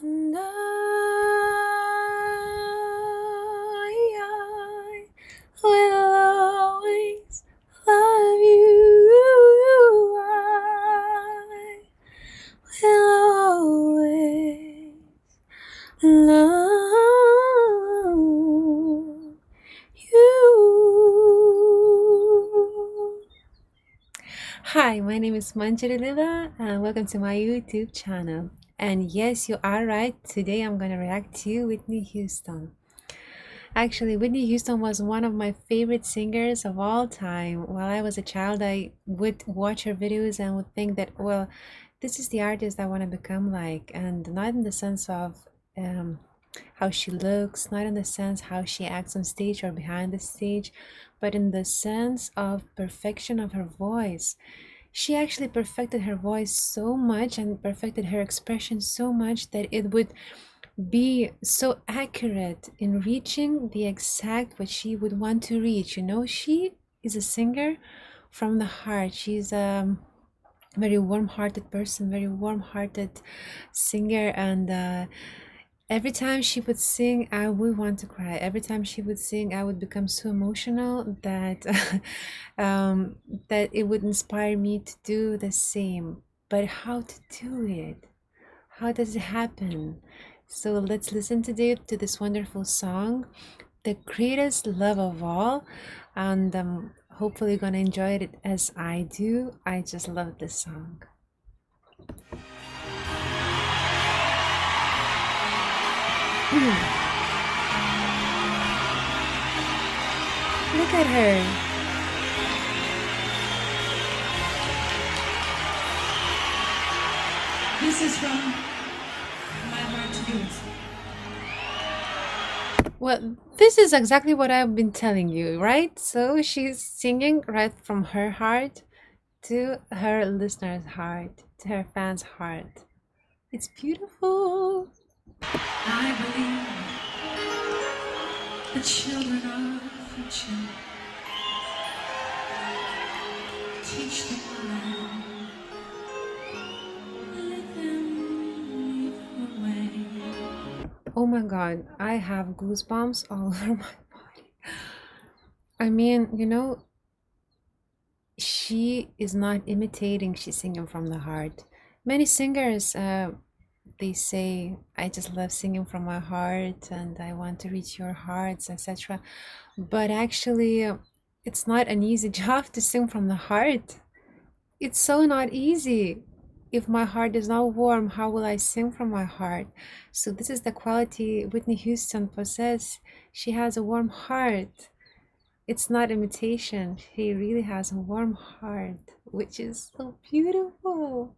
And I will always love you. I will always love you. Hi, my name is Manjari Lila, and welcome to my YouTube channel. And yes, you are right. Today I'm going to react to Whitney Houston. Actually, Whitney Houston was one of my favorite singers of all time. While I was a child, I would watch her videos and would think that, well, this is the artist I want to become like, and not in the sense of how she looks, not in the sense how she acts on stage or behind the stage, but in the sense of perfection of her voice. She actually perfected her voice so much and perfected her expression so much that it would be so accurate in reaching the exact what she would want to reach. You know, she is a singer from the heart. She's a very warm-hearted person, very warm-hearted singer, and every time she would sing, I would want to cry. Every time she would sing, I would become so emotional that that it would inspire me to do the same. But how to do it? How does it happen? So let's listen to this wonderful song, the greatest love of all, and hopefully you're gonna enjoy it as I do. I just love this song. Look at her. This is from my heart to yours. Well, this is exactly what I've been telling you, right? So she's singing right from her heart to her listener's heart, to her fans' heart. It's beautiful. I believe the children are the future. Teach them well. Let them lead the way. Oh my God, I have goosebumps all over my body. I mean, you know, she is not imitating, she's singing from the heart. Many singers, they say, I just love singing from my heart and I want to reach your hearts, etc. But actually, it's not an easy job to sing from the heart. It's so not easy. If my heart is not warm, how will I sing from my heart? So this is the quality Whitney Houston possesses. She has a warm heart. It's not imitation. She really has a warm heart, which is so beautiful.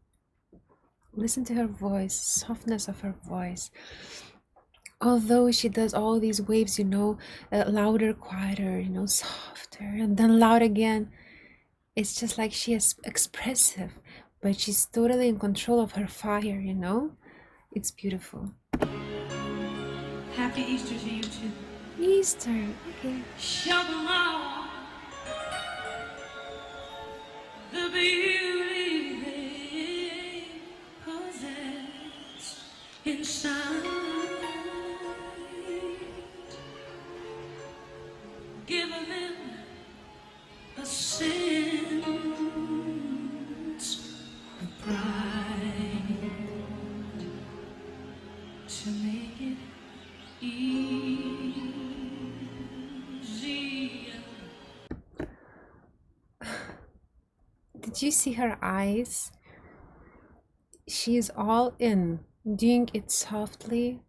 Listen to her voice, softness of her voice. Although she does all these waves, you know, louder, quieter, you know, softer, and then loud again. It's just like she is expressive, but she's totally in control of her fire, you know? It's beautiful. Happy Easter to you too. Easter, okay. Shabbat. The beauty they possess inside. Give them a sense of pride to make it easier. Did you see her eyes? She is all in, doing it softly,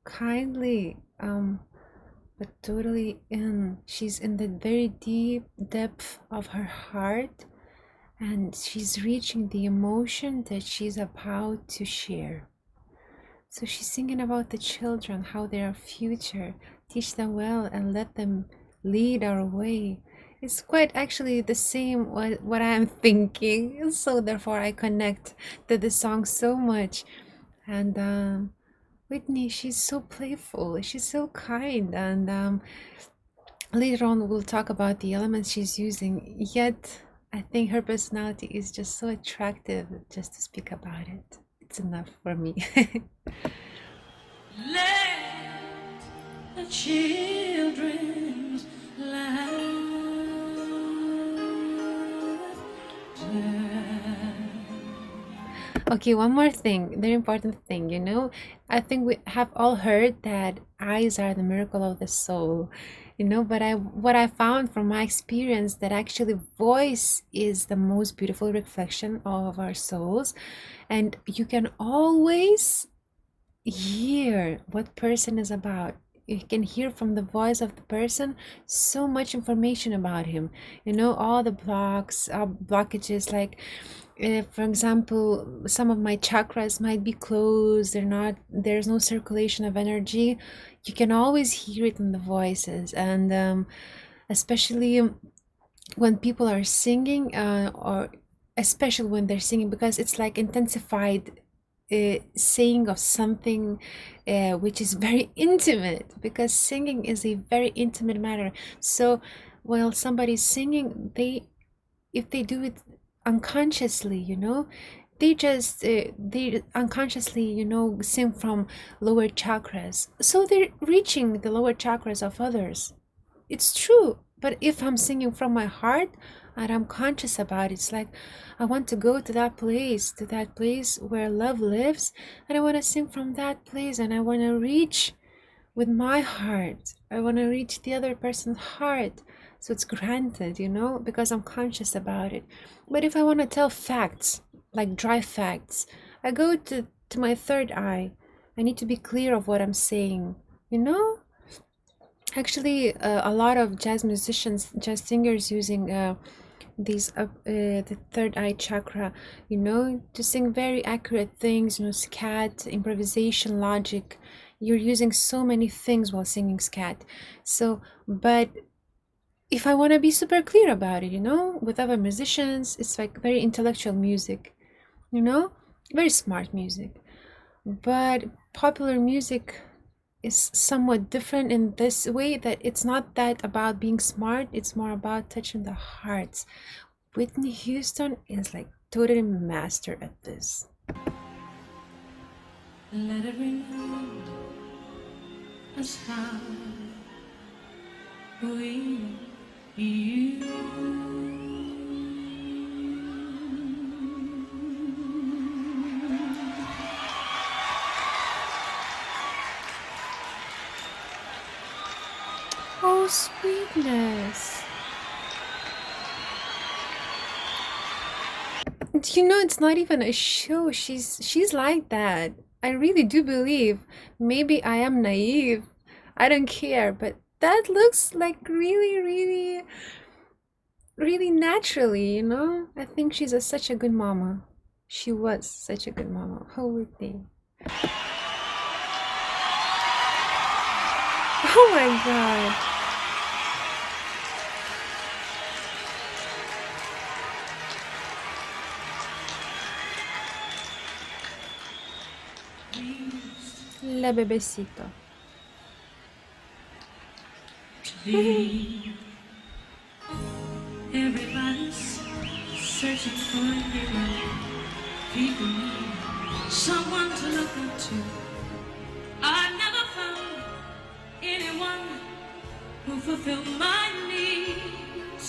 kindly, but totally in. She's in the very deep depth of her heart, and she's reaching the emotion that she's about to share. So she's singing about the children, how they are future. Teach them well and let them lead our way. It's quite actually the same what I'm thinking. So therefore I connect to the song so much. And Whitney, she's so playful. She's so kind. And later on we'll talk about the elements she's using. Yet I think her personality is just so attractive just to speak about it. It's enough for me. Let the children's laughter. Okay, one more thing, very important thing, I think we have all heard that eyes are the miracle of the soul, but what I found from my experience that actually voice is the most beautiful reflection of our souls, and you can always hear what person is about. You can hear from the voice of the person so much information about him, all the blockages, like for example, some of my chakras might be closed, there's no circulation of energy. You can always hear it in the voices, and especially when people are singing, or especially when they're singing, because it's like intensified saying of something which is very intimate, because singing is a very intimate matter. So while somebody's singing, if they do it unconsciously, they unconsciously, sing from lower chakras, so they're reaching the lower chakras of others. It's true. But if I'm singing from my heart and I'm conscious about it, it's like I want to go to that place where love lives, and I want to sing from that place, and I want to reach with my heart. I want to reach the other person's heart. So it's granted, because I'm conscious about it. But if I want to tell facts, like dry facts, I go to my third eye. I need to be clear of what I'm saying, you know? Actually, a lot of jazz musicians, jazz singers using the third eye chakra, to sing very accurate things, scat, improvisation, logic. You're using so many things while singing scat. So, but if I want to be super clear about it, with other musicians, it's like very intellectual music, you know, very smart music. But popular music is somewhat different in this way, that it's not that about being smart, it's more about touching the hearts. Whitney Houston is like totally master at this. Let it remind us how we used Oh, sweetness. It's not even a show. She's like that. I really do believe. Maybe I am naive. I don't care, but that looks like really, really, really naturally, I think she's such a good mama. She was such a good mama. Holy thing. Oh my god. La bebecito. be. Everybody's searching for a hero. People need someone to look up to. I never found anyone who fulfilled my needs.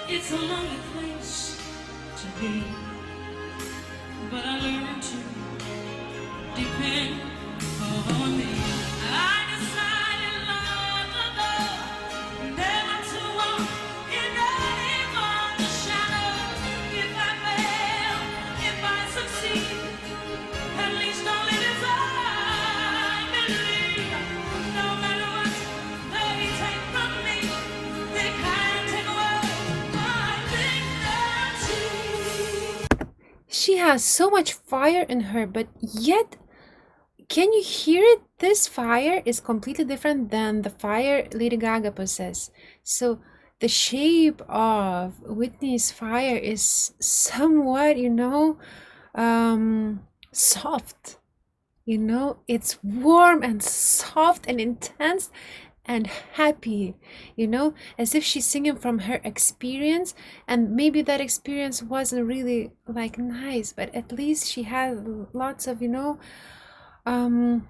It's a lonely place to be, but I learned to depend on me. I decided long ago never to walk in anyone's shadow. If I fail, if I succeed, at least I'll live as I believe. No matter what they take from me, they can't take away my dignity. She has so much fire in her, but yet, can you hear it? This fire is completely different than the fire Lady Gaga possesses. So the shape of Whitney's fire is somewhat, soft. It's warm and soft and intense, and happy, as if she's singing from her experience. And maybe that experience wasn't really like nice, but at least she had lots of, um,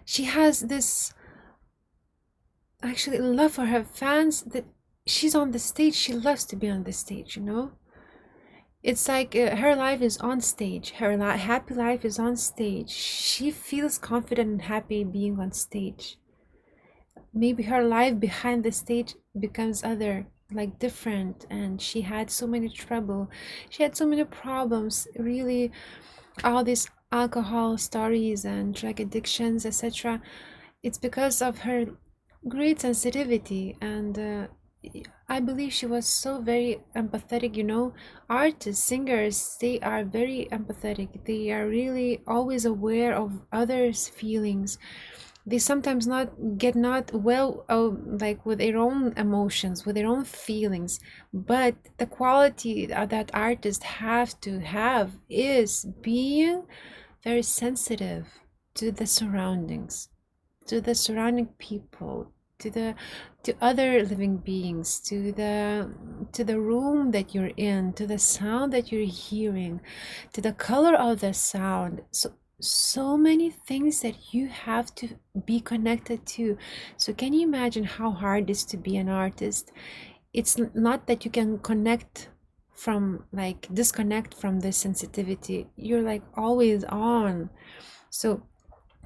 she has this actually love for her fans, that she's on the stage, she loves to be on the stage. It's like her life is on stage, her happy life is on stage. She feels confident and happy being on stage. Maybe her life behind the stage becomes other, like different, and she had so many trouble, she had so many problems, really, all these alcohol stories and drug addictions, etc. It's because of her great sensitivity, and I believe she was so very empathetic. Artists, singers, they are very empathetic, they are really always aware of others' feelings. They sometimes not well, like with their own emotions, with their own feelings, but the quality that artists have to have is being very sensitive to the surroundings, to the surrounding people, to other living beings, to the room that you're in, to the sound that you're hearing, to the color of the sound. So many things that you have to be connected to. So can you imagine how hard it is to be an artist? It's not that you can connect from, like, disconnect from this sensitivity. You're like always on. So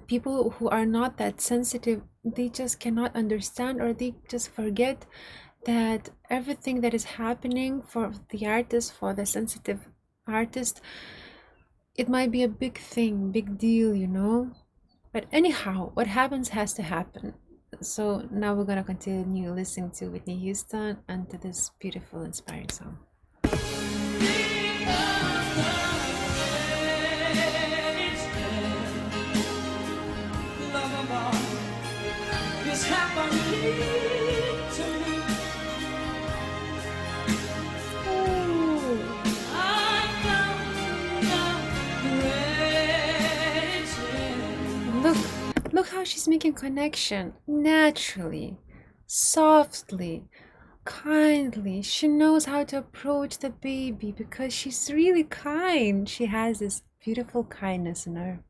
people who are not that sensitive, they just cannot understand, or they just forget that everything that is happening for the artist, for the sensitive artist, it might be a big thing, big deal. But anyhow, what happens has to happen. So now we're gonna continue listening to Whitney Houston and to this beautiful, inspiring song. Look, look how she's making connection naturally, softly, kindly. She knows how to approach the baby because she's really kind. She has this beautiful kindness in her.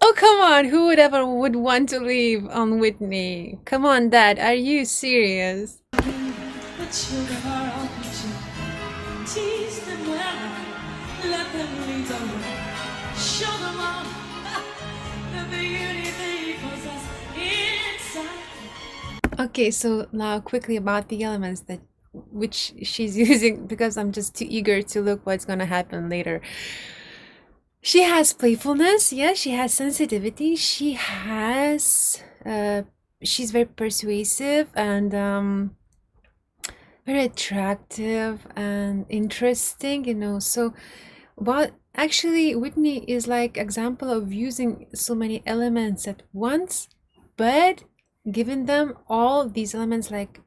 Oh, come on. Who would ever would want to leave on Whitney? Come on, Dad. Are you serious? The children are all picture. Teach them well. Let them lead the way. Show them all the beauty they possess inside. Okay, so now quickly about the elements that which she's using, because I'm just too eager to look what's gonna happen later. She has playfulness, yes, she has sensitivity, she's very persuasive and very attractive and interesting. So but actually Whitney is like example of using so many elements at once, but giving them all these elements, like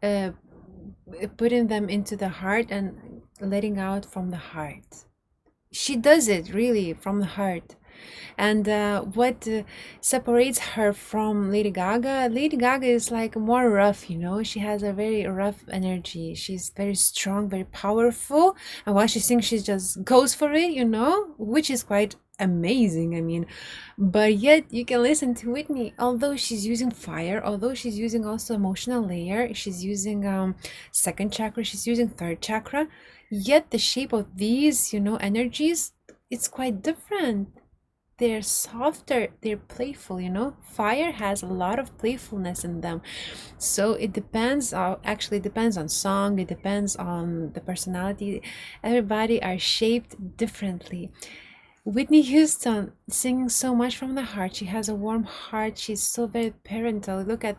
uh, putting them into the heart and letting out from the heart. She does it really from the heart. And what separates her from Lady Gaga? Lady Gaga is like more rough. She has a very rough energy. She's very strong, very powerful. And while she sings, she just goes for it, which is quite amazing. I mean, but yet you can listen to Whitney, although she's using fire, although she's using also emotional layer, she's using second chakra, she's using third chakra, yet the shape of these, energies, it's quite different. they're softer, they're playful, you know. Fire has a lot of playfulness in them. So it depends on, actually it depends on song, it depends on the personality. Everybody are shaped differently. Whitney Houston singing so much from the heart. She has a warm heart. She's so very parental. Look at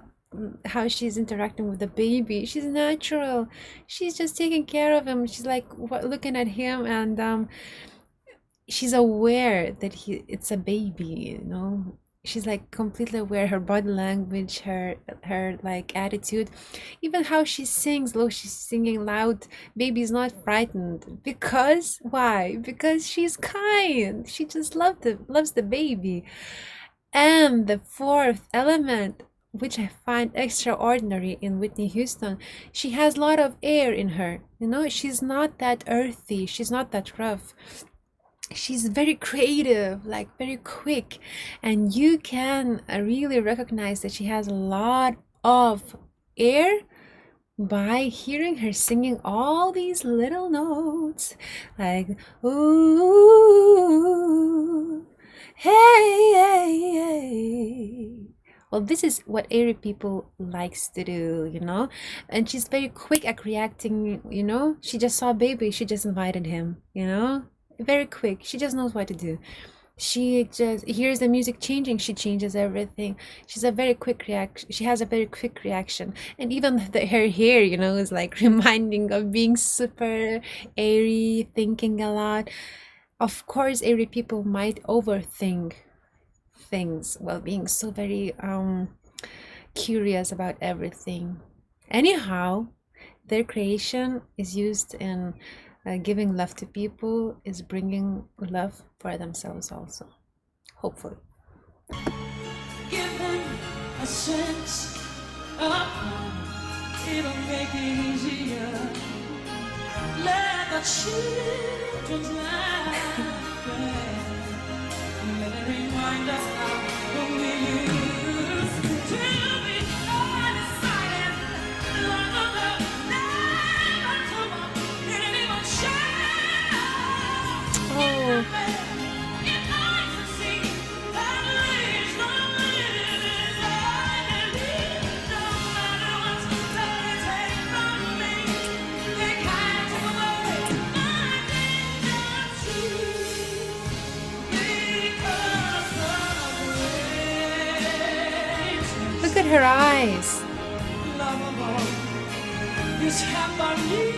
how she's interacting with the baby. She's natural. She's just taking care of him. She's like looking at him, and she's aware that it's a baby, you know. She's like completely aware, her body language, her like attitude, even how she sings low, she's singing loud. Baby's not frightened. Because why? Because she's kind. She just loves the baby. And the fourth element, which I find extraordinary in Whitney Houston, she has a lot of air in her, you know. She's not that earthy, she's not that rough. She's very creative, like very quick, and you can really recognize that she has a lot of air by hearing her singing all these little notes, like ooh, hey, hey, hey. Well, this is what airy people likes to do, you know. And she's very quick at reacting, you know. She just saw a baby, she just invited him, you know. Very quick, she just knows what to do. She just hears the music changing, she changes everything. She's a very quick reaction, she has a very quick reaction. And even her hair, you know, is like reminding of being super airy, thinking a lot. Of course, airy people might overthink things while being so very curious about everything. Anyhow, their creation is used in giving love to people, is bringing love for themselves also, hopefully. Give them a sense of home. It'll make it easier. Let the children's laughter let it remind us how we used to be. Undecided, long ago, never come up, didn't even share. Oh, If I succeed, at least I'm living. I believe no matter what they take from me, they can't take away my dignity. Because of look at her eyes. love of all is happening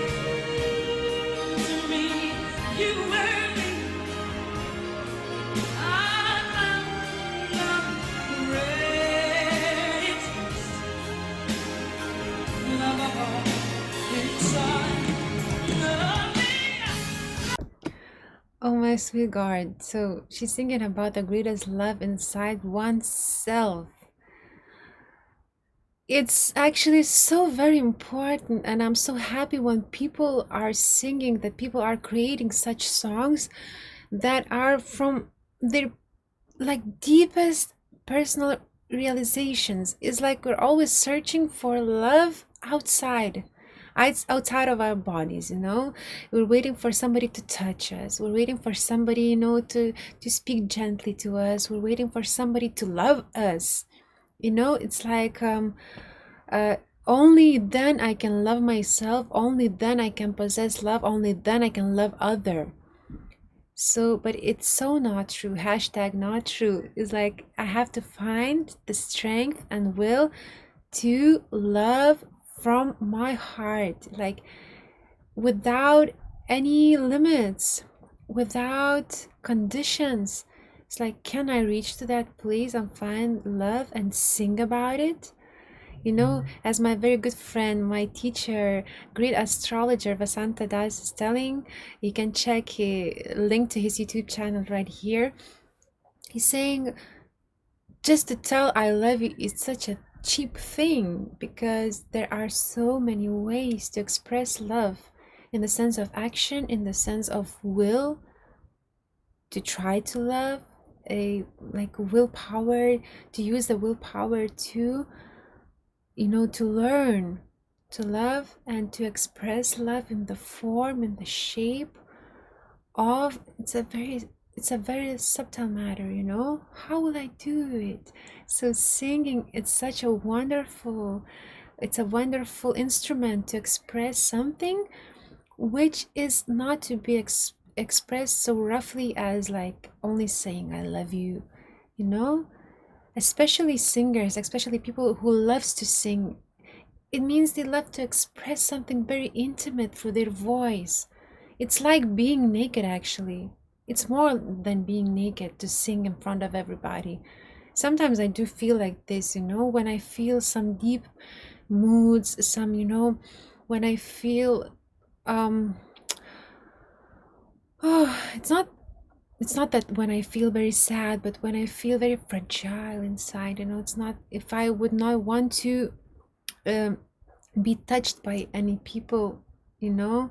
to me. You and me. I found the greatest love of all inside of me. Oh, my sweet God. So she's thinking about the greatest love inside oneself. It's actually so very important, and I'm so happy when people are singing, that people are creating such songs that are from their like deepest personal realizations. It's like we're always searching for love outside. It's outside of our bodies, you know. We're waiting for somebody to touch us. We're waiting for somebody, you know, to speak gently to us. We're waiting for somebody to love us. You know, it's like uh, only then I can love myself. Only then I can possess love. Only then I can love other. So, but it's so not true. Hashtag not true. It's like I have to find the strength and will to love from my heart, like without any limits, without conditions. It's like, can I reach to that place and find love and sing about it? You know, as my very good friend, my teacher, great astrologer Vasanta Das is telling, you can check a link to his YouTube channel right here. He's saying just to tell I love you is such a cheap thing, because there are so many ways to express love, in the sense of action, in the sense of will to try to love, a like willpower, to use the willpower to, you know, to learn to love and to express love in the form, in the shape of, it's a very it's a very subtle matter, you know? How will I do it? So singing, it's a wonderful instrument to express something which is not to be expressed so roughly as like only saying I love you, you know? Especially singers, especially people who loves to sing. It means they love to express something very intimate through their voice. It's like being naked, actually. It's more than being naked to sing in front of everybody. Sometimes I do feel like this, you know, when I feel some deep moods, when I feel, um, oh, it's not that when I feel very sad, but when I feel very fragile inside, you know, it's not, if I would not want to um, be touched by any people, you know,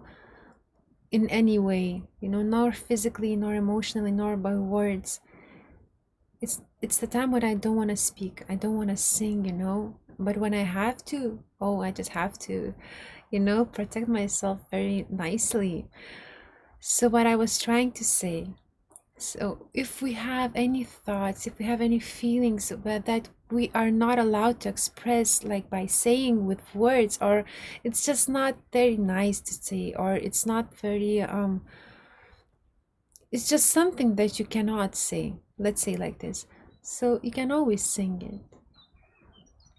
in any way, you know, nor physically, nor emotionally, nor by words. It's the time when I don't want to speak, I don't want to sing, you know, but when I have to, oh, I just have to, you know, protect myself very nicely. So what I was trying to say, so if we have any thoughts, if we have any feelings that we are not allowed to express like by saying with words, or it's just not very nice to say, or it's not very it's just something that you cannot say, let's say like this, so you can always sing it.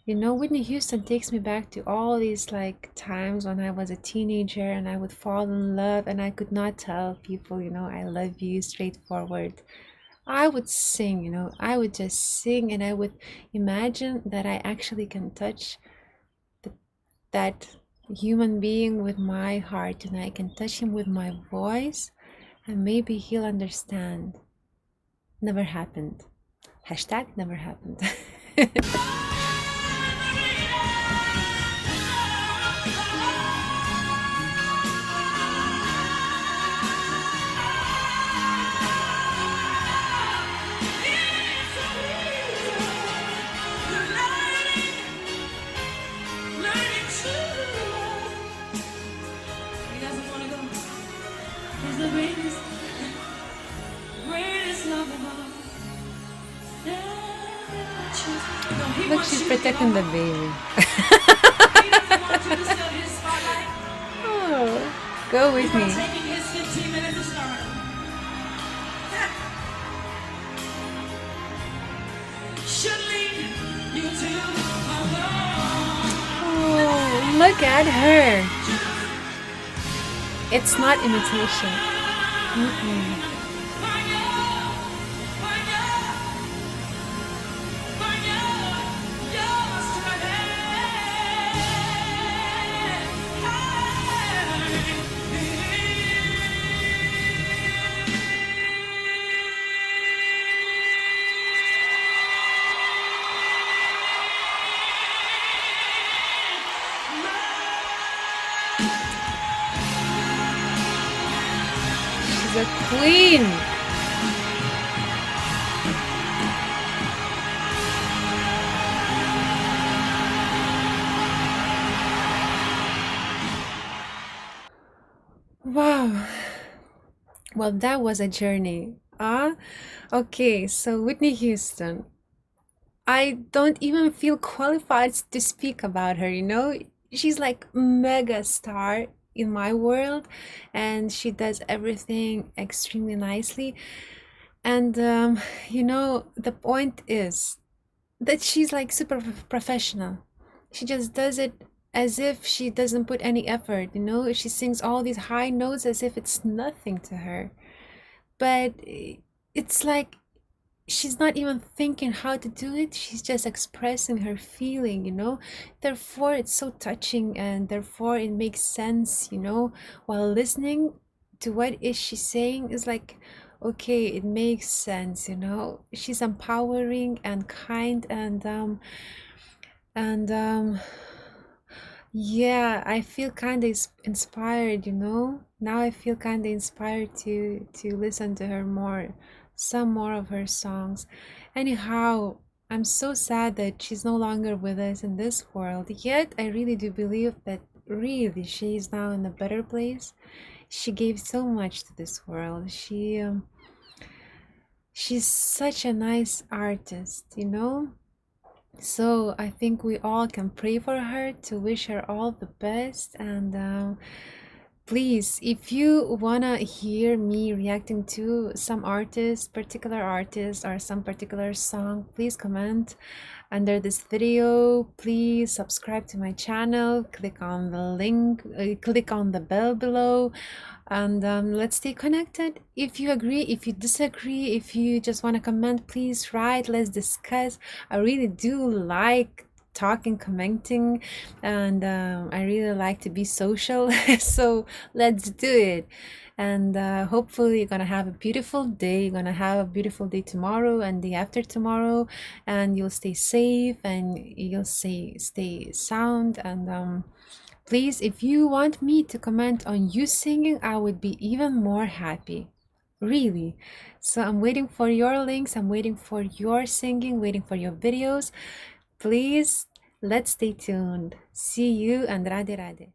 You know, Whitney Houston takes me back to all these like times when I was a teenager and I would fall in love and I could not tell people, you know, I love you straightforward. I would sing, you know, I would just sing and I would imagine that I actually can touch the, that human being with my heart and I can touch him with my voice and maybe he'll understand. Never happened. Hashtag never happened. Look, she's protecting the baby. Oh, go with me. Oh, look at her. It's not imitation. Mm-mm. She's a queen. Wow. Well, that was a journey. Okay, so Whitney Houston. I don't even feel qualified to speak about her, you know? She's like mega star in my world and she does everything extremely nicely. And you know, the point is that she's like super professional. She just does it as if she doesn't put any effort, you know? She sings all these high notes as if it's nothing to her. But it's like she's not even thinking how to do it, she's just expressing her feeling, you know, therefore it's so touching and therefore it makes sense, you know, while listening to what is she saying is like, okay, it makes sense, you know, she's empowering and kind and yeah, I feel kind of inspired, you know. Now I feel kind of inspired to listen to her more, some more of her songs. Anyhow, I'm so sad that she's no longer with us in this world. Yet I really do believe that really she is now in a better place. She gave so much to this world. She's such a nice artist, you know? So I think we all can pray for her to wish her all the best. And please, if you wanna hear me reacting to some artist, particular artist, or some particular song, please comment under this video. Please subscribe to my channel, click on the link, click on the bell below, and let's stay connected. If you agree, if you disagree, if you just want to comment, please write, let's discuss. I really do like talking, commenting, and I really like to be social. So let's do it. And hopefully you're gonna have a beautiful day. You're gonna have a beautiful day tomorrow and the after tomorrow, and you'll stay safe and you'll stay sound. And please, if you want me to comment on you singing, I would be even more happy. Really. So I'm waiting for your links. I'm waiting for your singing, waiting for your videos. Please, let's stay tuned. See you and Radhe Radhe.